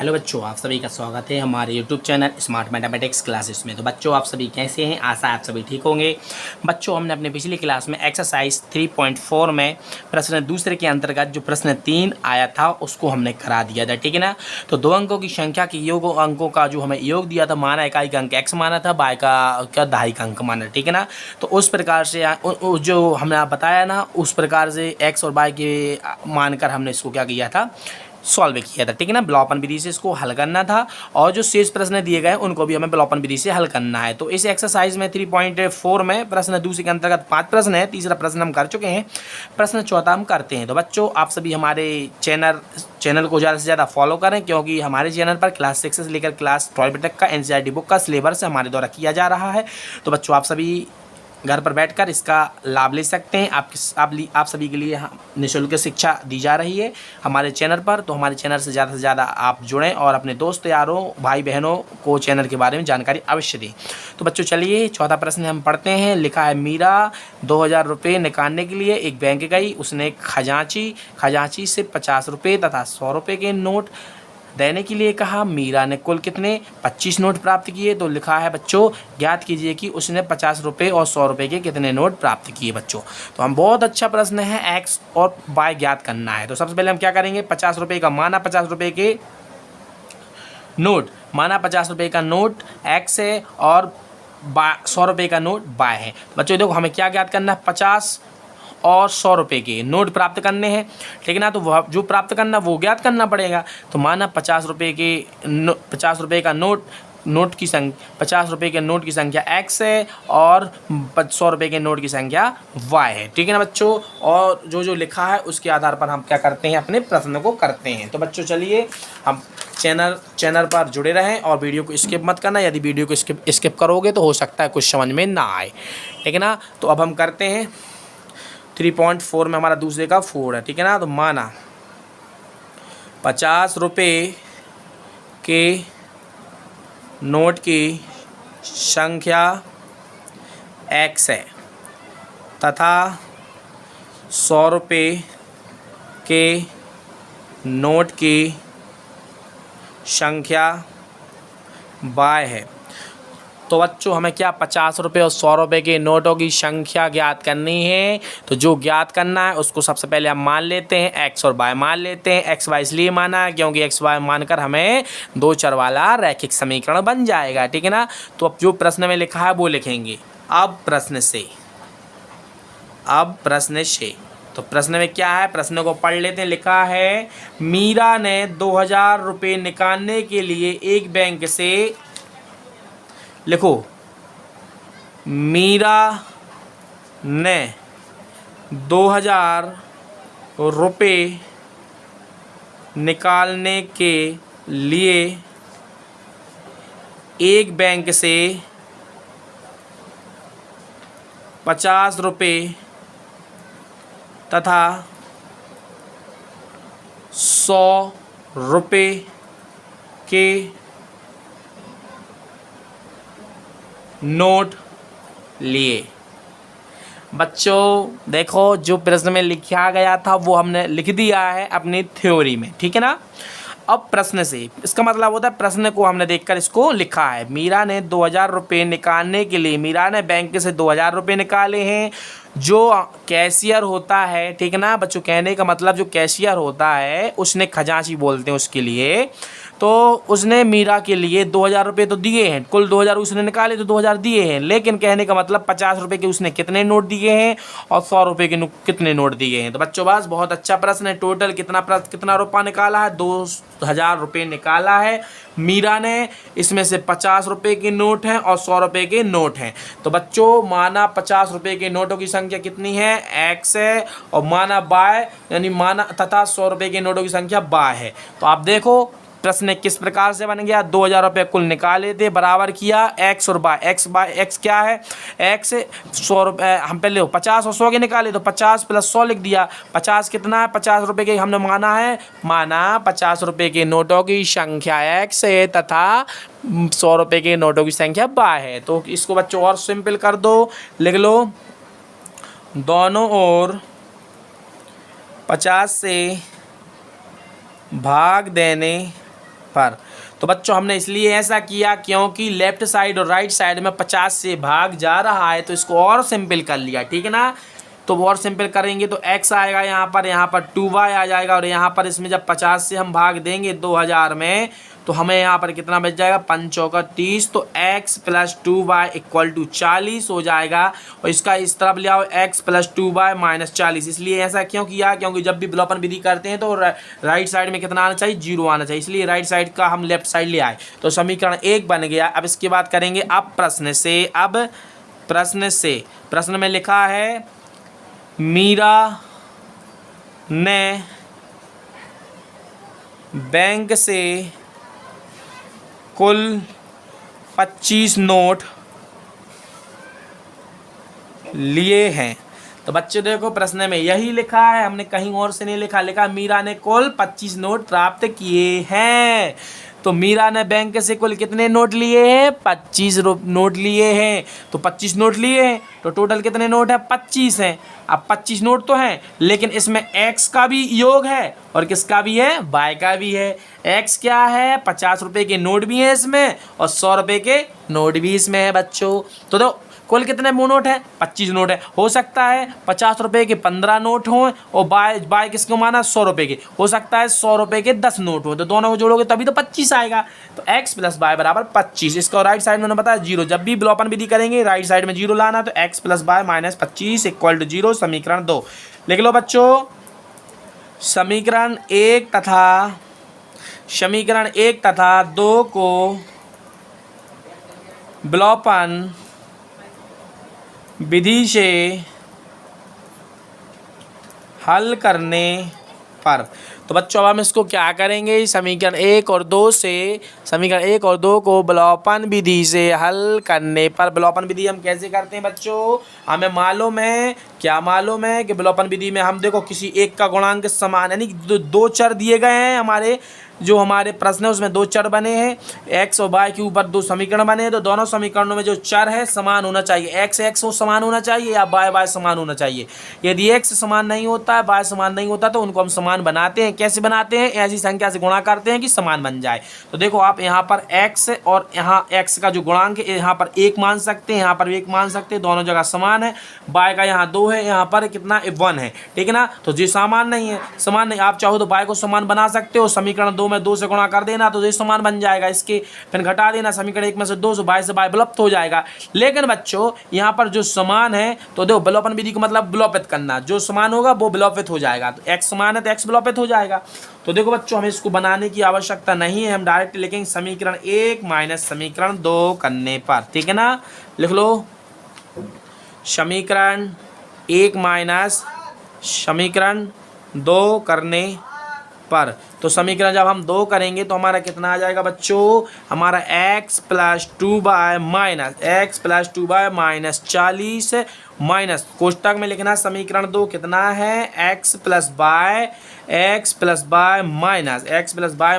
Hello बच्चों, आप सभी का स्वागत है हमारे YouTube channel smart mathematics classes में। तो बच्चों, आप सभी कैसे हैं? आशा है आप सभी ठीक होंगे। बच्चों, हमने अपने पिछली क्लास में एक्सरसाइज 3.4 में प्रश्न दूसरे के अंतर्गत जो प्रश्न 3 आया था उसको हमने करा दिया था, ठीक है ना। तो दो अंकों की संख्या के योग अंकों का जो हमें योग दिया था, माना इकाई का अंक x माना था, बाय का दहाई का अंक माना, ठीक है ना। तो उस प्रकार से जो हमने बताया ना, उस प्रकार से x और y के मानकर हमने इसको क्या किया था, सॉल्व किया था, ठीक है ना। ब्लॉपन विधि से इसको हल करना था और जो शेष प्रश्न दिए गए उनको भी हमें ब्लॉपन विधि से हल करना है। तो इस एक्सरसाइज में 3.4 में प्रश्न दूसरे के अंतर्गत 5 प्रश्न है। तीसरा प्रश्न हम कर चुके हैं, प्रश्न चौथा हम करते हैं। तो बच्चों, आप सभी हमारे चैनल को ज़्यादा से ज़्यादा फॉलो करें, क्योंकि हमारे चैनल पर क्लास 6 से लेकर क्लास 12 तक का NCERT बुक का सिलेबस हमारे द्वारा किया जा रहा है। तो बच्चों, आप सभी घर पर बैठकर इसका लाभ ले सकते हैं। आप सभी के लिए निःशुल्क शिक्षा दी जा रही है हमारे चैनल पर। तो हमारे चैनल से ज़्यादा आप जुड़ें और अपने दोस्त यारों भाई बहनों को चैनल के बारे में जानकारी अवश्य दें। तो बच्चों, चलिए चौथा प्रश्न हम पढ़ते हैं। लिखा है, मीरा 2000 रुपये निकालने के लिए एक बैंक गई। उसने खजांची से 50 रुपये तथा 100 रुपये के नोट देने के लिए कहा। मीरा ने कुल कितने 25 नोट प्राप्त किए। तो लिखा है बच्चों, ज्ञात कीजिए कि उसने 50 रुपये और 100 रुपये के कितने नोट प्राप्त किए। बच्चों, तो हम बहुत अच्छा प्रश्न है, एक्स और वाई ज्ञात करना है। तो सबसे पहले हम क्या करेंगे, 50 रुपये का माना 50 रुपये के नोट, माना 50 रुपये का नोट एक्स है और 100 रुपये का नोट वाई है। बच्चों देखो, हमें क्या ज्ञात करना है, 50 और 100 रुपये के नोट प्राप्त करने हैं, ठीक है ना। तो वह जो प्राप्त करना वो ज्ञात करना पड़ेगा। तो माना 50 रुपये का नोट की संख्या, 50 रुपये के नोट की संख्या x है और 100 रुपये के नोट की संख्या y है, ठीक है ना बच्चों। और जो लिखा है उसके आधार पर हम क्या करते हैं, अपने प्रश्न को करते हैं। तो बच्चों चलिए, हम चैनल पर जुड़े रहें और वीडियो को स्किप मत करना। यदि वीडियो को स्किप करोगे तो हो सकता है कुछ समझ में ना आए, ठीक है ना। तो अब हम करते हैं 3.4 में हमारा दूसरे का 4 है, ठीक है ना। तो माना 50 रुपये के नोट की संख्या x है तथा 100 रुपये के नोट की संख्या y है। तो बच्चों, हमें क्या 50 रुपये और 100 रुपये के नोटों की संख्या ज्ञात करनी है। तो जो ज्ञात करना है उसको सबसे पहले हम मान लेते हैं, एक्स और वाई मान लेते हैं। एक्स वाई इसलिए माना है क्योंकि एक्स वाई मानकर हमें दो चर वाला रैखिक समीकरण बन जाएगा, ठीक है ना। तो अब जो प्रश्न में लिखा है वो लिखेंगे। अब प्रश्न से तो प्रश्न में क्या है, प्रश्न को पढ़ लेते हैं। लिखा है, मीरा ने 2000 रुपये निकालने के लिए एक बैंक से, लिखो, मीरा ने 2000 रुपये निकालने के लिए एक बैंक से 50 रुपये तथा 100 रुपये के नोट लिए। बच्चों देखो, जो प्रश्न में लिखा गया था वो हमने लिख दिया है अपनी थ्योरी में, ठीक है ना। अब प्रश्न से, इसका मतलब होता है प्रश्न को हमने देखकर इसको लिखा है। मीरा ने 2000 रुपये निकालने के लिए, मीरा ने बैंक से 2000 रुपये निकाले हैं। जो कैशियर होता है, ठीक है ना बच्चों, कहने का मतलब जो कैशियर होता है उसने, खजांची बोलते हैं उसके लिए, तो उसने मीरा के लिए 2000 रुपये तो दिए हैं, कुल 2000 उसने निकाले तो 2000 दिए हैं। लेकिन कहने का मतलब 50 रुपये के उसने कितने नोट दिए हैं और 100 रुपये के कितने नोट दिए हैं। तो बच्चों बस बहुत अच्छा प्रश्न है। टोटल कितना रुपया निकाला है, 2000 रुपये निकाला है मीरा ने। इसमें से 50 रुपये के नोट हैं और 100 रुपये के नोट हैं। तो बच्चों, माना 50 रुपये के नोटों की संख्या कितनी है, x है, और माना बाय, यानी माना तथा 100 रुपये के नोटों की संख्या बाय है। तो आप देखो प्रश्न किस प्रकार से बन गया। 2000 रुपये कुल निकाले थे, बराबर किया x और बाय, x क्या है, x 100 रुपये, हम पहले 50 और 100 के निकाले तो 50 + 100 लिख दिया। 50 कितना है, 50 रुपये के हमने माना 50 रुपये के नोटों की संख्या x है तथा 100 रुपये के नोटों की संख्या बाय है। तो इसको बच्चों और सिंपल कर दो, लिख लो, दोनों ओर 50 से भाग देने पर। तो बच्चों हमने इसलिए ऐसा किया क्योंकि लेफ्ट साइड और राइट साइड में 50 से भाग जा रहा है, तो इसको और सिंपल कर लिया, ठीक है ना। तो और सिंपल करेंगे तो x आएगा यहाँ पर 2y आ जाएगा, और यहाँ पर इसमें जब 50 से हम भाग देंगे 2000 में, तो हमें यहाँ पर कितना बच जाएगा, 5 चौका 30, तो x plus 2y equal to 40 हो जाएगा। और इसका इस तरफ ले आओ, x प्लस 2y माइनस 40। इसलिए ऐसा क्यों किया, क्योंकि जब भी विलोपन विधि करते हैं तो राइट साइड में कितना आना चाहिए, 0 आना चाहिए, इसलिए राइट साइड का हम लेफ्ट साइड ले आए। तो समीकरण 1 बन गया। अब इसके बाद करेंगे अब प्रश्न में लिखा है, मीरा ने बैंक से कुल 25 नोट लिए हैं। तो बच्चे देखो प्रश्न में यही लिखा है, हमने कहीं और से नहीं लिखा मीरा ने कुल 25 नोट प्राप्त किए हैं। तो मीरा ने बैंक से कुल कितने नोट लिए हैं, 25 नोट लिए हैं। तो 25 नोट लिए हैं तो टोटल कितने नोट है, 25 हैं। अब 25 नोट तो हैं, लेकिन इसमें x का भी योग है और किसका भी है, y का भी है। x क्या है, 50 रुपये के नोट भी हैं इसमें और 100 रुपये के नोट भी इसमें है बच्चों। तो कुल कितने नोट है, 25 नोट है। हो सकता है 50 रुपये के 15 नोट हों और बाय किसको माना, 100 रुपये के। हो सकता है 100 रुपये के 10 नोट हो, तो दोनों को जोड़ोगे तभी तो 25 आएगा। तो x प्लस वाई बराबर 25। इसको राइट साइड में बताया 0। जब भी विलोपन विधि करेंगे राइट साइड में 0 लाना, तो x plus y minus 25 equal to 0। समीकरण 2 लिख लो बच्चों। समीकरण 1 तथा 2 को विलोपन विधि से हल करने पर। तो बच्चों अब हम इसको क्या करेंगे, समीकरण 1 और 2 को विलोपन विधि से हल करने पर। विलोपन विधि हम कैसे करते हैं बच्चों, हमें मालूम है, क्या मालूम है कि विलोपन विधि में हम देखो किसी एक का गुणांक समान, यानी दो चर दिए गए हैं हमारे, जो हमारे प्रश्न है उसमें 2 चर बने हैं, x और y के ऊपर 2 समीकरण बने हैं। तो दोनों समीकरणों में जो चर है समान होना चाहिए, x वो समान होना चाहिए या y समान होना चाहिए। यदि x समान नहीं होता है, y समान नहीं होता, तो उनको हम समान बनाते हैं। कैसे बनाते हैं, ऐसी संख्या से गुणा करते हैं कि समान बन जाए। तो देखो आप यहाँ पर x और यहाँ x का जो गुणांक है, यहाँ पर 1 मान सकते हैं, यहाँ पर 1 मान सकते हैं, दोनों जगह समान है। y का यहाँ 2 है, यहाँ पर कितना 1 है, ठीक है ना। तो जो समान नहीं है, समान नहीं, आप चाहो तो y को समान बना सकते हो। समीकरण 2 में 2 से गुणा कर देना तो ये समान बन जाएगा, इसके फिर घटा देना, समीकरण 1 में से 2 से y विलुप्त हो जाएगा। लेकिन बच्चों यहाँ पर जो समान है, तो देखो विलोपन विधि का मतलब विलोपित करना, जो समान होगा वो विलोपित हो जाएगा। तो x समान है तो x विलोपित हो जाएगा। तो देखो बच्चों हमें इसको बनाने की आवश्यकता नहीं है, हम डायरेक्ट लिखेंगे समीकरण 1 माइनस समीकरण 2 करने पर, ठीक है ना। लिख लो समीकरण 1 माइनस समीकरण 2 करने पर। तो समीकरण जब हम 2 करेंगे तो हमारा कितना आ जाएगा बच्चों, हमारा x plus 2y minus 40 minus कोष्टक में लिखना समीकरण 2 कितना है, x प्लस y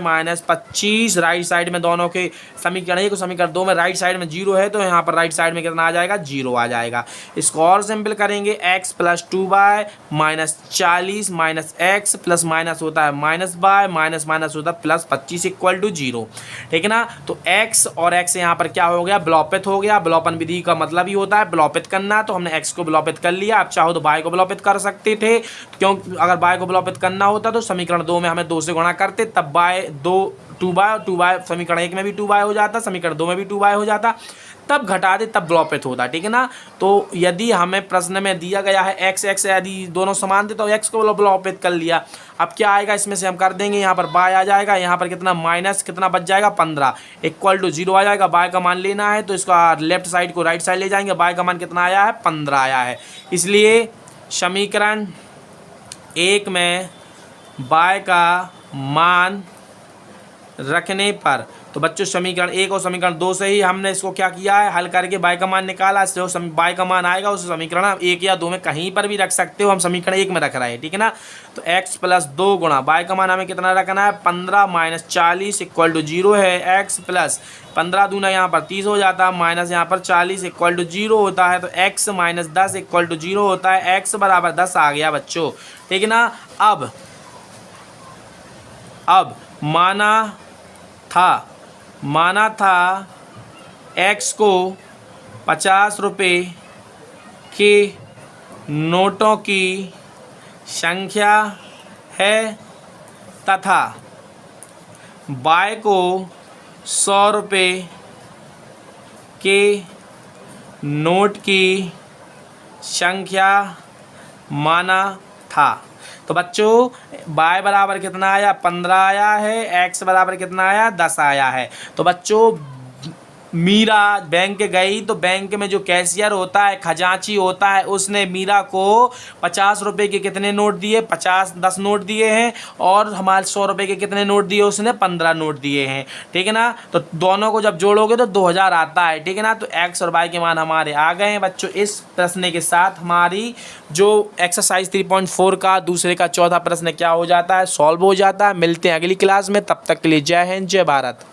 माइनस 25। राइट साइड में दोनों के समीकरण 1 और समीकरण 2 में राइट साइड में 0 है, तो यहाँ पर राइट साइड में कितना आ जाएगा, 0 आ जाएगा। इसको और सिंपल करेंगे, x plus 2y minus 40 minus x plus minus होता है माइनस y माइनस माइनस होता है प्लस 25 इक्वल टू 0, ठीक है ना। तो x और x यहाँ पर क्या हो गया, विलोपित हो गया। विलोपन विधि का मतलब ही होता है विलोपित करना, तो हमने x को विलोपित कर लिया। आप चाहो तो y को विलोपित कर सकते थे, क्योंकि अगर y को विलोपित करना होता तो समीकरण 2 में हमें 2 से गुणा करते, तब टू बाय समीकरण 1 में भी 2y हो जाता, समीकरण 2 में भी 2y हो जाता, तब घटा दे तब विलोपित होता, ठीक है ना। तो यदि हमें प्रश्न में दिया गया है x यदि दोनों समान थे तो x को विलोपित कर लिया। अब क्या आएगा, इसमें से हम कर देंगे, यहाँ पर y आ जाएगा, यहाँ पर कितना माइनस कितना बच जाएगा 15 इक्वल टू 0 आ जाएगा। y का मान लेना है तो इसका लेफ्ट साइड को राइट साइड ले जाएंगे। y का मान कितना आया है, 15 आया है। इसलिए समीकरण 1 में y का मान रखने पर, तो बच्चों समीकरण 1 और समीकरण 2 से ही हमने इसको क्या किया है, हल करके y का मान निकाला। जो y का मान आएगा उस समीकरण 1 या 2 में कहीं पर भी रख सकते हो, हम समीकरण 1 में रख रहे हैं, ठीक है ना। तो x प्लस 2 गुणा y का मान हमें कितना रखना है, 15 माइनस 40 इक्वल टू 0 है। x प्लस 15 दूना यहाँ पर 30 हो जाता है, माइनस यहाँ पर 40 इक्वल टू 0 होता है। तो x माइनस 10 इक्वल टू 0 होता है। x बराबर 10 आ गया बच्चों, ठीक है ना। अब माना था, माना था एक्स को 50 रुपये के नोटों की संख्या है तथा बाय को 100 रुपये के नोट की संख्या माना था। तो बच्चों बाय बराबर कितना आया 15 आया है, एक्स बराबर कितना आया 10 आया है। तो बच्चों मीरा बैंक गई तो बैंक में जो कैशियर होता है, खजांची होता है, उसने मीरा को 50 रुपये के कितने नोट दिए, 10 नोट दिए हैं, और हमारे 100 रुपये के कितने नोट दिए, उसने 15 नोट दिए हैं। ठीक है ना। तो दोनों को जब जोड़ोगे तो 2000 आता है। ठीक है ना। तो एक्स और वाई के मान हमारे आ गए हैं बच्चों। इस प्रश्न के साथ हमारी जो एक्सरसाइज 3.4 का दूसरे का चौथा प्रश्न क्या हो जाता है, सॉल्व हो जाता है। मिलते हैं अगली क्लास में, तब तक के लिए जय हिंद जय भारत।